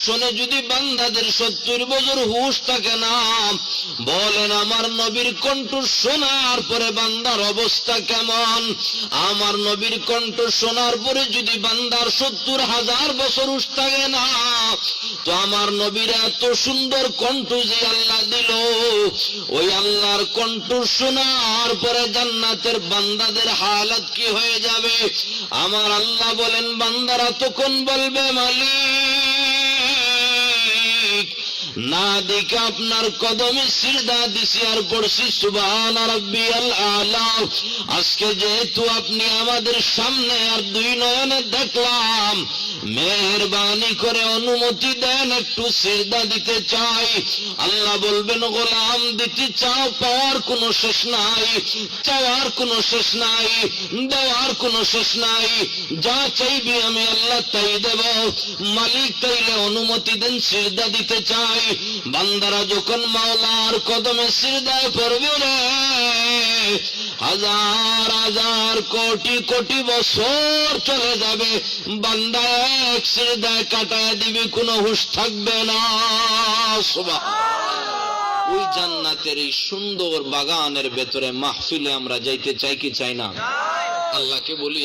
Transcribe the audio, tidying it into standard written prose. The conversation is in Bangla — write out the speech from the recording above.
শোনে যদি বান্দাদের 70 বছর হুঁশ থাকে না, বলেন আমার নবীর কণ্ঠ শোনার পরে বান্দার অবস্থা কেমন? আমার নবীর কণ্ঠ শোনার পরে যদি বান্দার 70,000 বছর হুঁশ থাকে না, তো আমার নবীর এত সুন্দর কণ্ঠ যে আল্লাহ দিল, ওই আল্লাহর কণ্ঠ শোনার পরে জান্নাতের বান্দাদের হালাত কি হয়ে যাবে? আমার আল্লাহ বলেন, বান্দারা তখন বলবে, মালিক না দেখে আপনার কদমে সিজদা দিছি আর পড়ছি সুবহান রাব্বিয়াল আলা। আজকে যেহেতু আপনি আমাদের সামনে আর দুই নয়নে দেখলাম, মেহেরবানি করে অনুমতি দেন, একটু সিজদা দিতে চাই। আল্লাহ বলবেন, গোলাম দিতে চাও, পাওয়ার কোনো শেষ নাই, চাওয়ার কোনো শেষ নাই, দেওয়ার কোনো শেষ নাই, যা চাইবি আমি আল্লাহ তাই দেব। মালিক তাইলে অনুমতি দেন, সিজদা দিতে চাই। বান্দারা যখন মাওলার কদমে সিজদায় পড়বে রে, হাজার হাজার কোটি কোটি বছর চলে যাবে, বান্দা এক সিজদায় কাটায় দিবে, কোনো হুঁশ থাকবে না। সুবহানাল্লাহ। ওই জান্নাতের এই সুন্দর বাগানের ভেতরে মাহফিলে আমরা যাইতে চাই কি চাই না? আল্লাহকে বলি,